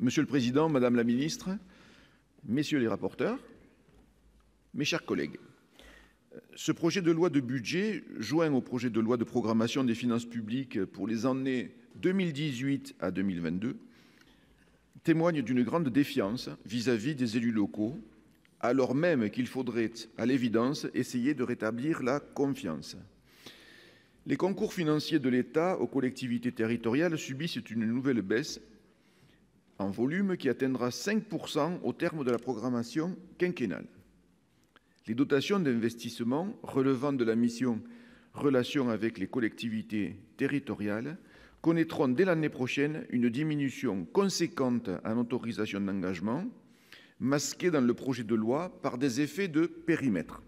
Monsieur le Président, Madame la Ministre, Messieurs les rapporteurs, mes chers collègues, ce projet de loi de budget, joint au projet de loi de programmation des finances publiques pour les années 2018 à 2022, témoigne d'une grande défiance vis-à-vis des élus locaux, alors même qu'il faudrait, à l'évidence, essayer de rétablir la confiance. Les concours financiers de l'État aux collectivités territoriales subissent une nouvelle baisse en volume qui atteindra 5% au terme de la programmation quinquennale. Les dotations d'investissement relevant de la mission Relations avec les collectivités territoriales connaîtront dès l'année prochaine une diminution conséquente en autorisations d'engagement, masquée dans le projet de loi par des effets de périmètre.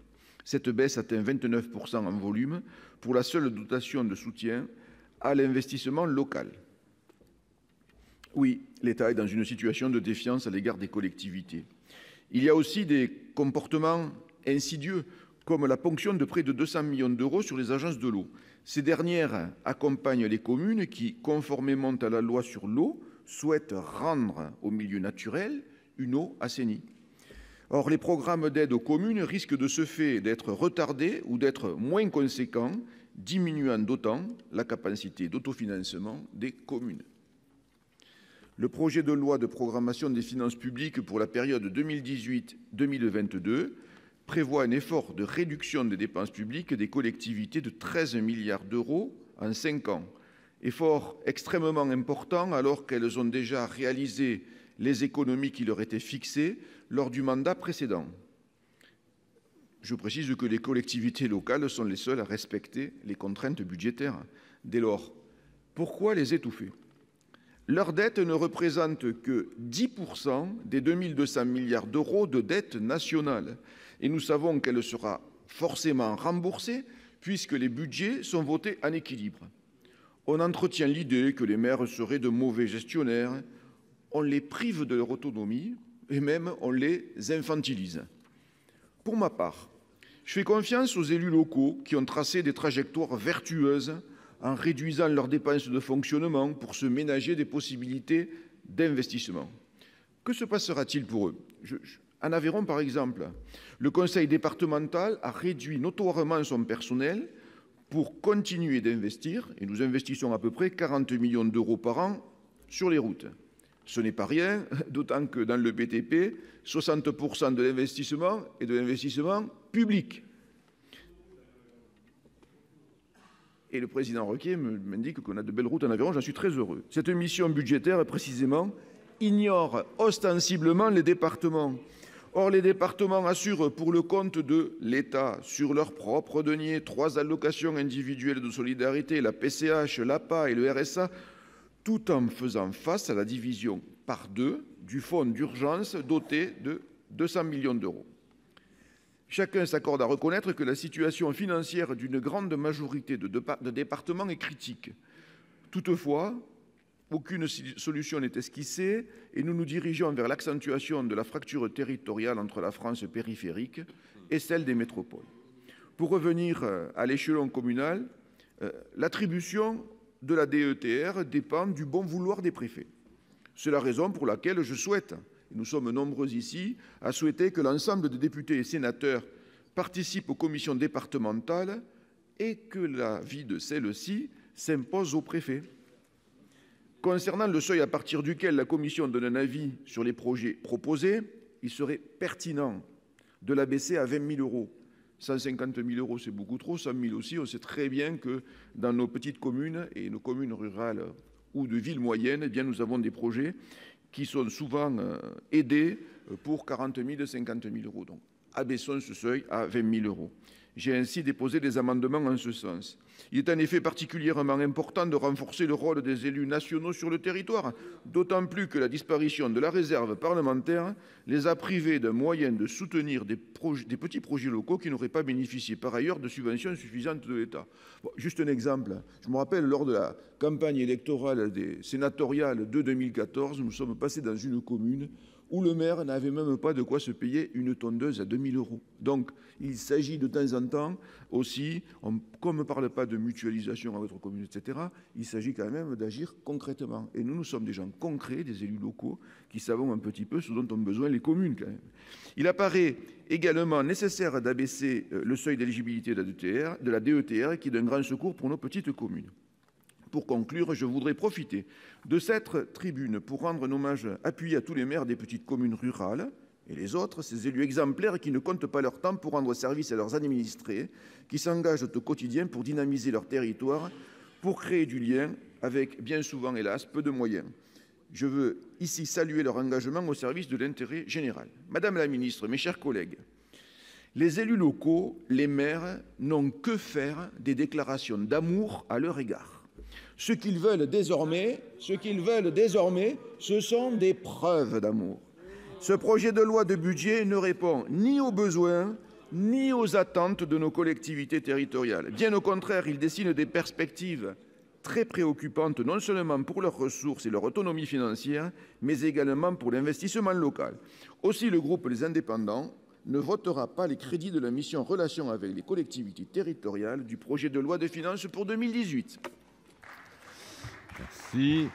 Cette baisse atteint 29% en volume pour la seule dotation de soutien à l'investissement local. Oui, l'État est dans une situation de défiance à l'égard des collectivités. Il y a aussi des comportements insidieux, comme la ponction de près de 200 millions d'euros sur les agences de l'eau. Ces dernières accompagnent les communes qui, conformément à la loi sur l'eau, souhaitent rendre au milieu naturel une eau assainie. Or, les programmes d'aide aux communes risquent de ce fait d'être retardés ou d'être moins conséquents, diminuant d'autant la capacité d'autofinancement des communes. Le projet de loi de programmation des finances publiques pour la période 2018-2022 prévoit un effort de réduction des dépenses publiques des collectivités de 13 milliards d'euros en 5 ans. Effort extrêmement important alors qu'elles ont déjà réalisé les économies qui leur étaient fixées lors du mandat précédent. Je précise que les collectivités locales sont les seules à respecter les contraintes budgétaires. Dès lors, pourquoi les étouffer ? Leur dette ne représente que 10% des 2200 milliards d'euros de dette nationale. Et nous savons qu'elle sera forcément remboursée puisque les budgets sont votés en équilibre. On entretient l'idée que les maires seraient de mauvais gestionnaires, on les prive de leur autonomie et même on les infantilise. Pour ma part, je fais confiance aux élus locaux qui ont tracé des trajectoires vertueuses en réduisant leurs dépenses de fonctionnement pour se ménager des possibilités d'investissement. Que se passera-t-il pour eux ? En Aveyron, par exemple, le conseil départemental a réduit notoirement son personnel pour continuer d'investir, et nous investissons à peu près 40 millions d'euros par an sur les routes. Ce n'est pas rien, d'autant que dans le BTP, 60% de l'investissement est de l'investissement public. Et le président Requier m'indique qu'on a de belles routes en Aveyron, j'en suis très heureux. Cette mission budgétaire, précisément, ignore ostensiblement les départements. Or, les départements assurent pour le compte de l'État, sur leurs propres deniers, 3 allocations individuelles de solidarité, la PCH, l'APA et le RSA, tout en faisant face à la division par 2 du fonds d'urgence doté de 200 millions d'euros. Chacun s'accorde à reconnaître que la situation financière d'une grande majorité de départements est critique. Toutefois, aucune solution n'est esquissée et nous nous dirigeons vers l'accentuation de la fracture territoriale entre la France périphérique et celle des métropoles. Pour revenir à l'échelon communal, l'attribution de la DETR dépend du bon vouloir des préfets. C'est la raison pour laquelle je souhaite, et nous sommes nombreux ici, à souhaiter que l'ensemble des députés et sénateurs participent aux commissions départementales et que l'avis de celles-ci s'impose aux préfets. Concernant le seuil à partir duquel la commission donne un avis sur les projets proposés, il serait pertinent de l'abaisser à 20 000 euros. 150 000 euros, c'est beaucoup trop, 100 000 aussi. On sait très bien que dans nos petites communes et nos communes rurales ou de villes moyennes, eh bien, nous avons des projets qui sont souvent aidés pour 40 000, 50 000 euros. Donc, abaissons ce seuil à 20 000 euros. J'ai ainsi déposé des amendements en ce sens. Il est en effet particulièrement important de renforcer le rôle des élus nationaux sur le territoire, d'autant plus que la disparition de la réserve parlementaire les a privés d'un moyen de soutenir des petits projets locaux qui n'auraient pas bénéficié par ailleurs de subventions suffisantes de l'État. Bon, juste un exemple. Je me rappelle, lors de la campagne électorale des sénatoriales de 2014, nous sommes passés dans une commune où le maire n'avait même pas de quoi se payer une tondeuse à 2 000 €. Donc, il s'agit de temps en temps aussi, comme on ne parle pas de mutualisation à votre commune, etc., il s'agit quand même d'agir concrètement. Et nous sommes des gens concrets, des élus locaux, qui savons un petit peu ce dont ont besoin les communes quand même. Il apparaît également nécessaire d'abaisser le seuil d'éligibilité de la DETR, qui est d'un grand secours pour nos petites communes. Pour conclure, je voudrais profiter de cette tribune pour rendre un hommage appuyé à tous les maires des petites communes rurales et les autres, ces élus exemplaires qui ne comptent pas leur temps pour rendre service à leurs administrés, qui s'engagent au quotidien pour dynamiser leur territoire, pour créer du lien avec, bien souvent, hélas, peu de moyens. Je veux ici saluer leur engagement au service de l'intérêt général. Madame la ministre, mes chers collègues, les élus locaux, les maires, n'ont que faire des déclarations d'amour à leur égard. Ce qu'ils veulent désormais, ce sont des preuves d'amour. Ce projet de loi de budget ne répond ni aux besoins ni aux attentes de nos collectivités territoriales. Bien au contraire, il dessine des perspectives très préoccupantes, non seulement pour leurs ressources et leur autonomie financière, mais également pour l'investissement local. Aussi, le groupe Les Indépendants ne votera pas les crédits de la mission Relations avec les collectivités territoriales du projet de loi de finances pour 2018. Merci.